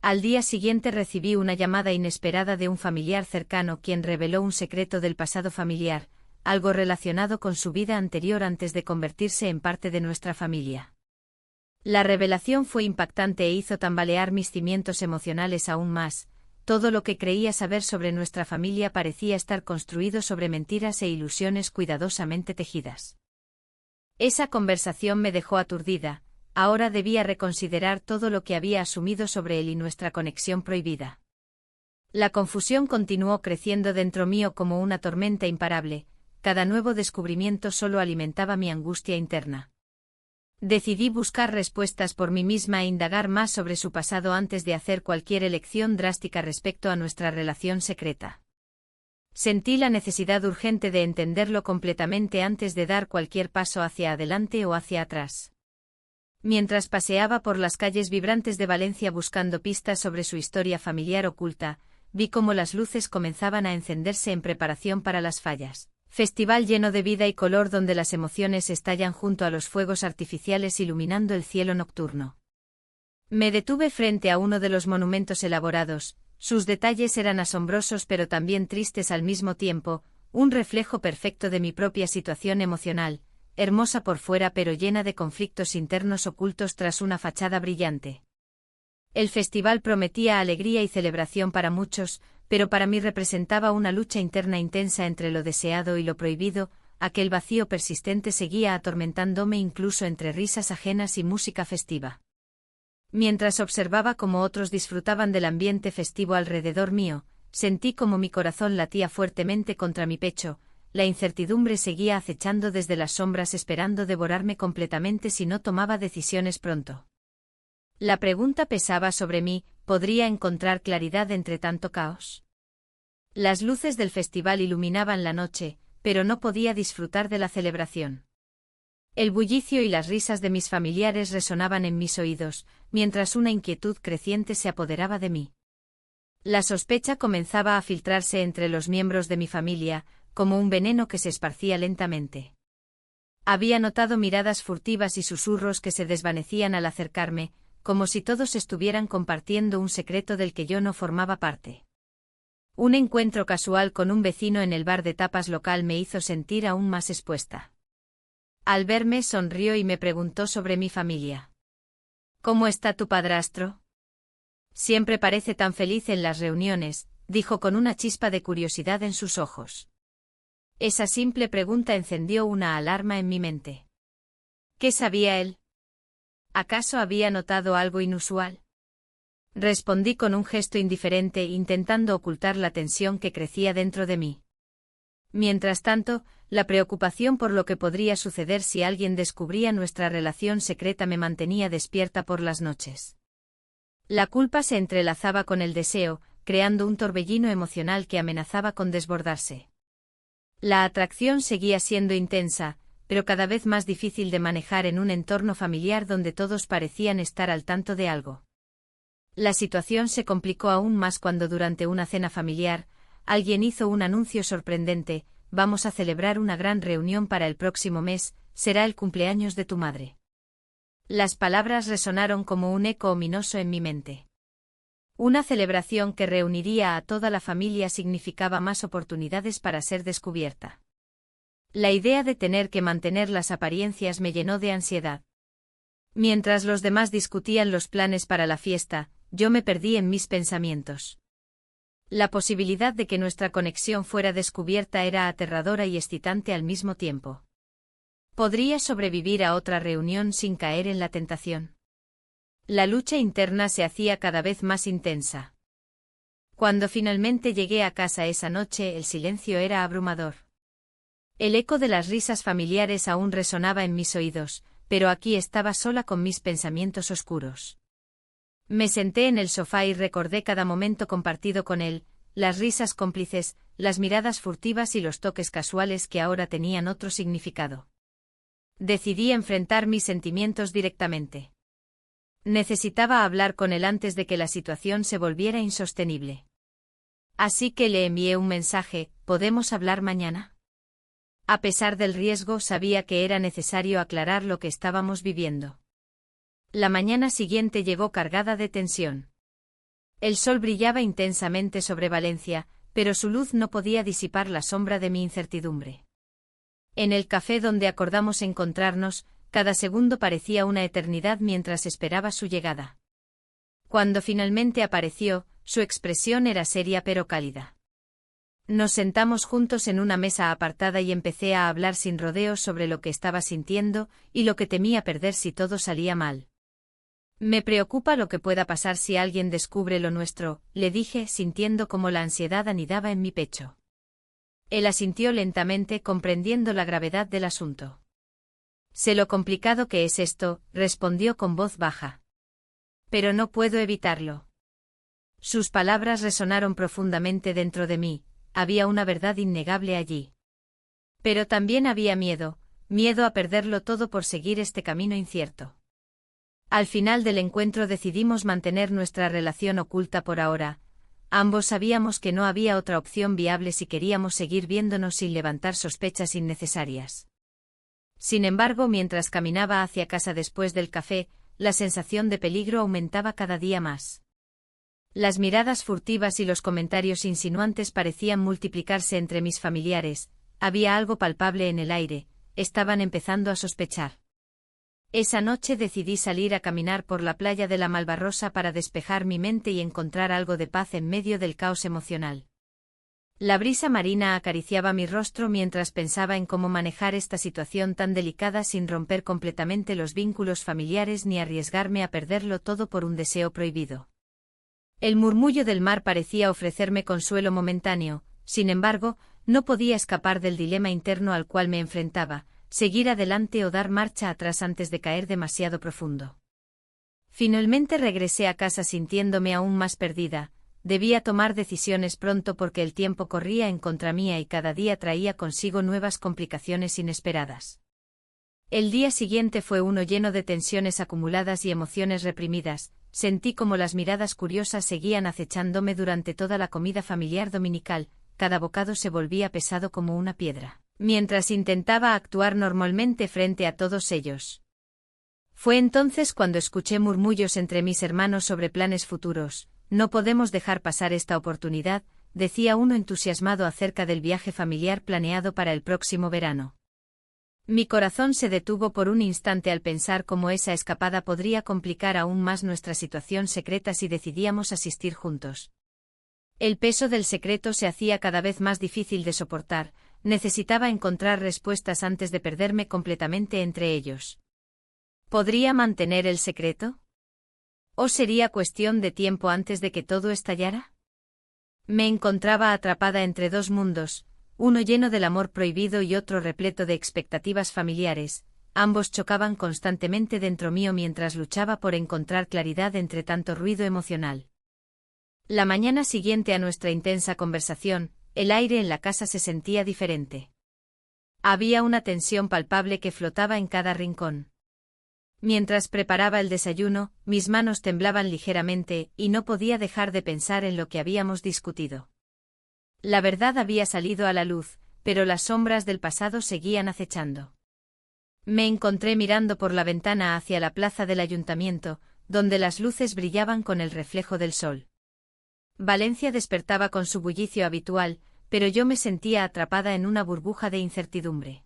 Al día siguiente recibí una llamada inesperada de un familiar cercano quien reveló un secreto del pasado familiar, algo relacionado con su vida anterior antes de convertirse en parte de nuestra familia. La revelación fue impactante e hizo tambalear mis cimientos emocionales aún más. Todo lo que creía saber sobre nuestra familia parecía estar construido sobre mentiras e ilusiones cuidadosamente tejidas. Esa conversación me dejó aturdida. Ahora debía reconsiderar todo lo que había asumido sobre él y nuestra conexión prohibida. La confusión continuó creciendo dentro mío como una tormenta imparable, cada nuevo descubrimiento solo alimentaba mi angustia interna. Decidí buscar respuestas por mí misma e indagar más sobre su pasado antes de hacer cualquier elección drástica respecto a nuestra relación secreta. Sentí la necesidad urgente de entenderlo completamente antes de dar cualquier paso hacia adelante o hacia atrás. Mientras paseaba por las calles vibrantes de Valencia buscando pistas sobre su historia familiar oculta, vi cómo las luces comenzaban a encenderse en preparación para las fallas. Festival lleno de vida y color donde las emociones estallan junto a los fuegos artificiales iluminando el cielo nocturno. Me detuve frente a uno de los monumentos elaborados, sus detalles eran asombrosos pero también tristes al mismo tiempo, un reflejo perfecto de mi propia situación emocional. Hermosa por fuera pero llena de conflictos internos ocultos tras una fachada brillante. El festival prometía alegría y celebración para muchos, pero para mí representaba una lucha interna intensa entre lo deseado y lo prohibido, aquel vacío persistente seguía atormentándome incluso entre risas ajenas y música festiva. Mientras observaba cómo otros disfrutaban del ambiente festivo alrededor mío, sentí como mi corazón latía fuertemente contra mi pecho. La incertidumbre seguía acechando desde las sombras esperando devorarme completamente si no tomaba decisiones pronto. La pregunta pesaba sobre mí, ¿podría encontrar claridad entre tanto caos? Las luces del festival iluminaban la noche, pero no podía disfrutar de la celebración. El bullicio y las risas de mis familiares resonaban en mis oídos, mientras una inquietud creciente se apoderaba de mí. La sospecha comenzaba a filtrarse entre los miembros de mi familia, como un veneno que se esparcía lentamente. Había notado miradas furtivas y susurros que se desvanecían al acercarme, como si todos estuvieran compartiendo un secreto del que yo no formaba parte. Un encuentro casual con un vecino en el bar de tapas local me hizo sentir aún más expuesta. Al verme sonrió y me preguntó sobre mi familia. ¿Cómo está tu padrastro? Siempre parece tan feliz en las reuniones, dijo con una chispa de curiosidad en sus ojos. Esa simple pregunta encendió una alarma en mi mente. ¿Qué sabía él? ¿Acaso había notado algo inusual? Respondí con un gesto indiferente intentando ocultar la tensión que crecía dentro de mí. Mientras tanto, la preocupación por lo que podría suceder si alguien descubría nuestra relación secreta me mantenía despierta por las noches. La culpa se entrelazaba con el deseo, creando un torbellino emocional que amenazaba con desbordarse. La atracción seguía siendo intensa, pero cada vez más difícil de manejar en un entorno familiar donde todos parecían estar al tanto de algo. La situación se complicó aún más cuando durante una cena familiar, alguien hizo un anuncio sorprendente: vamos a celebrar una gran reunión para el próximo mes, será el cumpleaños de tu madre. Las palabras resonaron como un eco ominoso en mi mente. Una celebración que reuniría a toda la familia significaba más oportunidades para ser descubierta. La idea de tener que mantener las apariencias me llenó de ansiedad. Mientras los demás discutían los planes para la fiesta, yo me perdí en mis pensamientos. La posibilidad de que nuestra conexión fuera descubierta era aterradora y excitante al mismo tiempo. ¿Podría sobrevivir a otra reunión sin caer en la tentación? La lucha interna se hacía cada vez más intensa. Cuando finalmente llegué a casa esa noche, el silencio era abrumador. El eco de las risas familiares aún resonaba en mis oídos, pero aquí estaba sola con mis pensamientos oscuros. Me senté en el sofá y recordé cada momento compartido con él, las risas cómplices, las miradas furtivas y los toques casuales que ahora tenían otro significado. Decidí enfrentar mis sentimientos directamente. Necesitaba hablar con él antes de que la situación se volviera insostenible. Así que le envié un mensaje: ¿podemos hablar mañana? A pesar del riesgo, sabía que era necesario aclarar lo que estábamos viviendo. La mañana siguiente llegó cargada de tensión. El sol brillaba intensamente sobre Valencia, pero su luz no podía disipar la sombra de mi incertidumbre. En el café donde acordamos encontrarnos, cada segundo parecía una eternidad mientras esperaba su llegada. Cuando finalmente apareció, su expresión era seria pero cálida. Nos sentamos juntos en una mesa apartada y empecé a hablar sin rodeos sobre lo que estaba sintiendo y lo que temía perder si todo salía mal. Me preocupa lo que pueda pasar si alguien descubre lo nuestro, le dije, sintiendo cómo la ansiedad anidaba en mi pecho. Él asintió lentamente, comprendiendo la gravedad del asunto. Sé lo complicado que es esto, respondió con voz baja. Pero no puedo evitarlo. Sus palabras resonaron profundamente dentro de mí, había una verdad innegable allí. Pero también había miedo a perderlo todo por seguir este camino incierto. Al final del encuentro decidimos mantener nuestra relación oculta por ahora. Ambos sabíamos que no había otra opción viable si queríamos seguir viéndonos sin levantar sospechas innecesarias. Sin embargo, mientras caminaba hacia casa después del café, la sensación de peligro aumentaba cada día más. Las miradas furtivas y los comentarios insinuantes parecían multiplicarse entre mis familiares, había algo palpable en el aire, estaban empezando a sospechar. Esa noche decidí salir a caminar por la playa de la Malvarrosa para despejar mi mente y encontrar algo de paz en medio del caos emocional. La brisa marina acariciaba mi rostro mientras pensaba en cómo manejar esta situación tan delicada sin romper completamente los vínculos familiares ni arriesgarme a perderlo todo por un deseo prohibido. El murmullo del mar parecía ofrecerme consuelo momentáneo, sin embargo, no podía escapar del dilema interno al cual me enfrentaba: seguir adelante o dar marcha atrás antes de caer demasiado profundo. Finalmente regresé a casa sintiéndome aún más perdida. Debía tomar decisiones pronto porque el tiempo corría en contra mía y cada día traía consigo nuevas complicaciones inesperadas. El día siguiente fue uno lleno de tensiones acumuladas y emociones reprimidas. Sentí como las miradas curiosas seguían acechándome durante toda la comida familiar dominical, cada bocado se volvía pesado como una piedra, mientras intentaba actuar normalmente frente a todos ellos. Fue entonces cuando escuché murmullos entre mis hermanos sobre planes futuros. No podemos dejar pasar esta oportunidad, decía uno entusiasmado acerca del viaje familiar planeado para el próximo verano. Mi corazón se detuvo por un instante al pensar cómo esa escapada podría complicar aún más nuestra situación secreta si decidíamos asistir juntos. El peso del secreto se hacía cada vez más difícil de soportar, necesitaba encontrar respuestas antes de perderme completamente entre ellos. ¿Podría mantener el secreto? ¿O sería cuestión de tiempo antes de que todo estallara? Me encontraba atrapada entre dos mundos, uno lleno del amor prohibido y otro repleto de expectativas familiares. Ambos chocaban constantemente dentro mío mientras luchaba por encontrar claridad entre tanto ruido emocional. La mañana siguiente a nuestra intensa conversación, el aire en la casa se sentía diferente. Había una tensión palpable que flotaba en cada rincón. Mientras preparaba el desayuno, mis manos temblaban ligeramente y no podía dejar de pensar en lo que habíamos discutido. La verdad había salido a la luz, pero las sombras del pasado seguían acechando. Me encontré mirando por la ventana hacia la plaza del ayuntamiento, donde las luces brillaban con el reflejo del sol. Valencia despertaba con su bullicio habitual, pero yo me sentía atrapada en una burbuja de incertidumbre.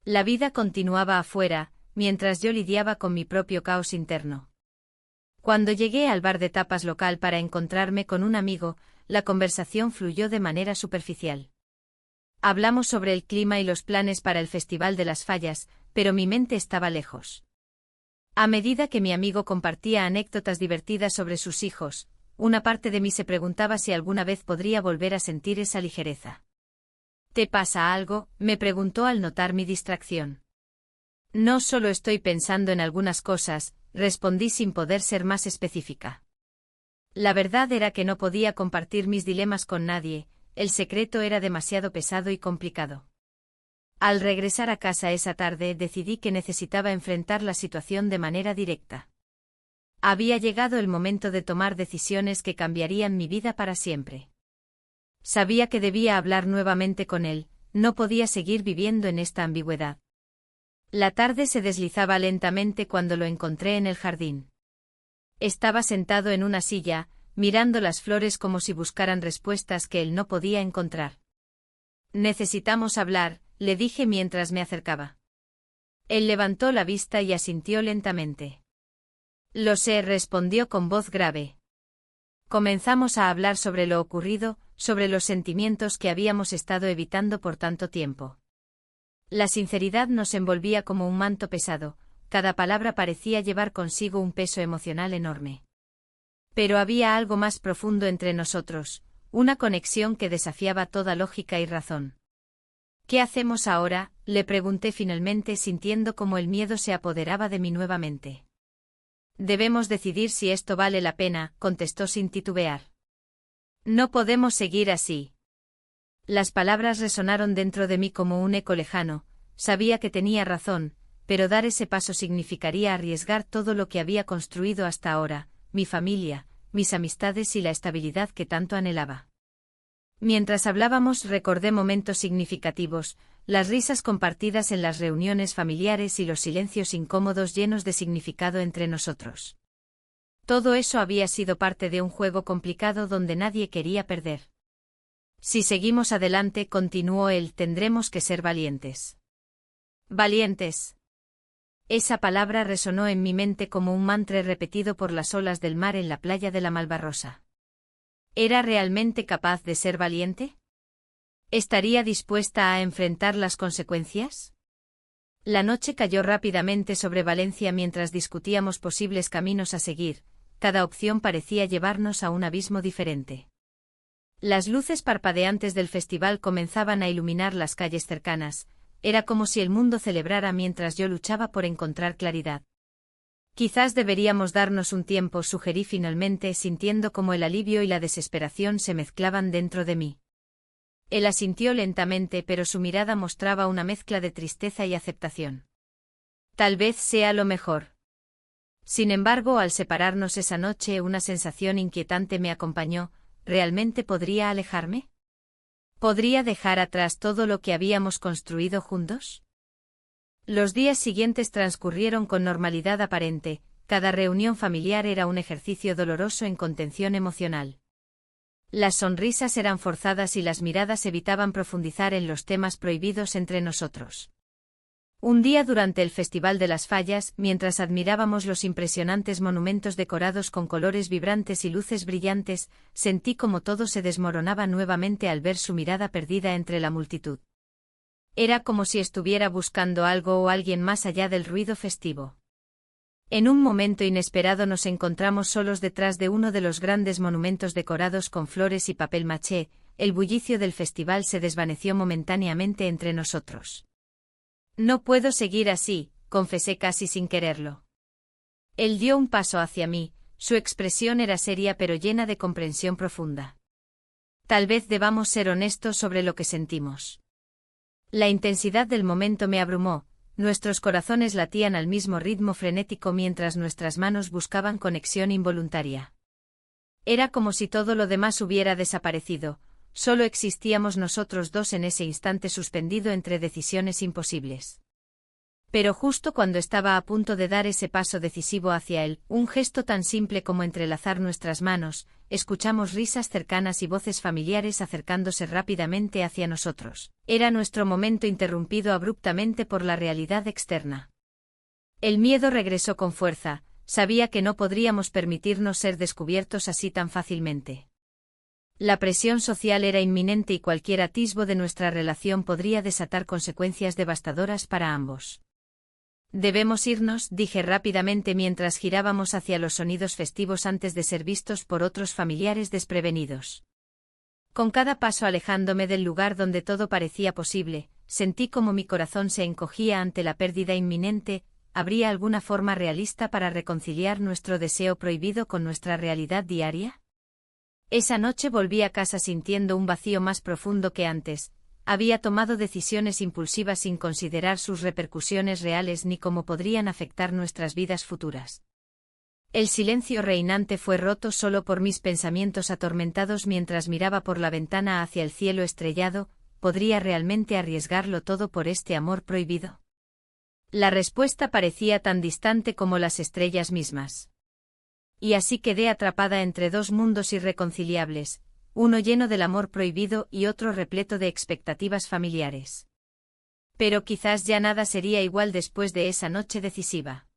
La vida continuaba afuera, mientras yo lidiaba con mi propio caos interno. Cuando llegué al bar de tapas local para encontrarme con un amigo, la conversación fluyó de manera superficial. Hablamos sobre el clima y los planes para el Festival de las Fallas, pero mi mente estaba lejos. A medida que mi amigo compartía anécdotas divertidas sobre sus hijos, una parte de mí se preguntaba si alguna vez podría volver a sentir esa ligereza. ¿Te pasa algo?, me preguntó al notar mi distracción. No solo estoy pensando en algunas cosas, respondí sin poder ser más específica. La verdad era que no podía compartir mis dilemas con nadie, el secreto era demasiado pesado y complicado. Al regresar a casa esa tarde decidí que necesitaba enfrentar la situación de manera directa. Había llegado el momento de tomar decisiones que cambiarían mi vida para siempre. Sabía que debía hablar nuevamente con él, no podía seguir viviendo en esta ambigüedad. La tarde se deslizaba lentamente cuando lo encontré en el jardín. Estaba sentado en una silla, mirando las flores como si buscaran respuestas que él no podía encontrar. Necesitamos hablar, le dije mientras me acercaba. Él levantó la vista y asintió lentamente. Lo sé, respondió con voz grave. Comenzamos a hablar sobre lo ocurrido, sobre los sentimientos que habíamos estado evitando por tanto tiempo. La sinceridad nos envolvía como un manto pesado, cada palabra parecía llevar consigo un peso emocional enorme. Pero había algo más profundo entre nosotros, una conexión que desafiaba toda lógica y razón. ¿Qué hacemos ahora?, le pregunté finalmente sintiendo como el miedo se apoderaba de mí nuevamente. Debemos decidir si esto vale la pena, contestó sin titubear. No podemos seguir así. Las palabras resonaron dentro de mí como un eco lejano, sabía que tenía razón, pero dar ese paso significaría arriesgar todo lo que había construido hasta ahora, mi familia, mis amistades y la estabilidad que tanto anhelaba. Mientras hablábamos recordé momentos significativos, las risas compartidas en las reuniones familiares y los silencios incómodos llenos de significado entre nosotros. Todo eso había sido parte de un juego complicado donde nadie quería perder. Si seguimos adelante, continuó él, tendremos que ser valientes. Valientes. Esa palabra resonó en mi mente como un mantra repetido por las olas del mar en la playa de la Malvarrosa. ¿Era realmente capaz de ser valiente? ¿Estaría dispuesta a enfrentar las consecuencias? La noche cayó rápidamente sobre Valencia mientras discutíamos posibles caminos a seguir, cada opción parecía llevarnos a un abismo diferente. Las luces parpadeantes del festival comenzaban a iluminar las calles cercanas, era como si el mundo celebrara mientras yo luchaba por encontrar claridad. Quizás deberíamos darnos un tiempo, sugerí finalmente, sintiendo como el alivio y la desesperación se mezclaban dentro de mí. Él asintió lentamente, pero su mirada mostraba una mezcla de tristeza y aceptación. Tal vez sea lo mejor. Sin embargo, al separarnos esa noche, una sensación inquietante me acompañó. ¿Realmente podría alejarme? ¿Podría dejar atrás todo lo que habíamos construido juntos? Los días siguientes transcurrieron con normalidad aparente, cada reunión familiar era un ejercicio doloroso en contención emocional. Las sonrisas eran forzadas y las miradas evitaban profundizar en los temas prohibidos entre nosotros. Un día durante el Festival de las Fallas, mientras admirábamos los impresionantes monumentos decorados con colores vibrantes y luces brillantes, sentí como todo se desmoronaba nuevamente al ver su mirada perdida entre la multitud. Era como si estuviera buscando algo o alguien más allá del ruido festivo. En un momento inesperado nos encontramos solos detrás de uno de los grandes monumentos decorados con flores y papel maché, el bullicio del festival se desvaneció momentáneamente entre nosotros. No puedo seguir así, confesé casi sin quererlo. Él dio un paso hacia mí, su expresión era seria pero llena de comprensión profunda. Tal vez debamos ser honestos sobre lo que sentimos. La intensidad del momento me abrumó, nuestros corazones latían al mismo ritmo frenético mientras nuestras manos buscaban conexión involuntaria. Era como si todo lo demás hubiera desaparecido, solo existíamos nosotros dos en ese instante suspendido entre decisiones imposibles. Pero justo cuando estaba a punto de dar ese paso decisivo hacia él, un gesto tan simple como entrelazar nuestras manos, escuchamos risas cercanas y voces familiares acercándose rápidamente hacia nosotros. Era nuestro momento interrumpido abruptamente por la realidad externa. El miedo regresó con fuerza, sabía que no podríamos permitirnos ser descubiertos así tan fácilmente. La presión social era inminente y cualquier atisbo de nuestra relación podría desatar consecuencias devastadoras para ambos. Debemos irnos, dije rápidamente mientras girábamos hacia los sonidos festivos antes de ser vistos por otros familiares desprevenidos. Con cada paso alejándome del lugar donde todo parecía posible, sentí como mi corazón se encogía ante la pérdida inminente. ¿Habría alguna forma realista para reconciliar nuestro deseo prohibido con nuestra realidad diaria? Esa noche volví a casa sintiendo un vacío más profundo que antes. Había tomado decisiones impulsivas sin considerar sus repercusiones reales ni cómo podrían afectar nuestras vidas futuras. El silencio reinante fue roto solo por mis pensamientos atormentados mientras miraba por la ventana hacia el cielo estrellado. ¿Podría realmente arriesgarlo todo por este amor prohibido? La respuesta parecía tan distante como las estrellas mismas. Y así quedé atrapada entre dos mundos irreconciliables, uno lleno del amor prohibido y otro repleto de expectativas familiares. Pero quizás ya nada sería igual después de esa noche decisiva.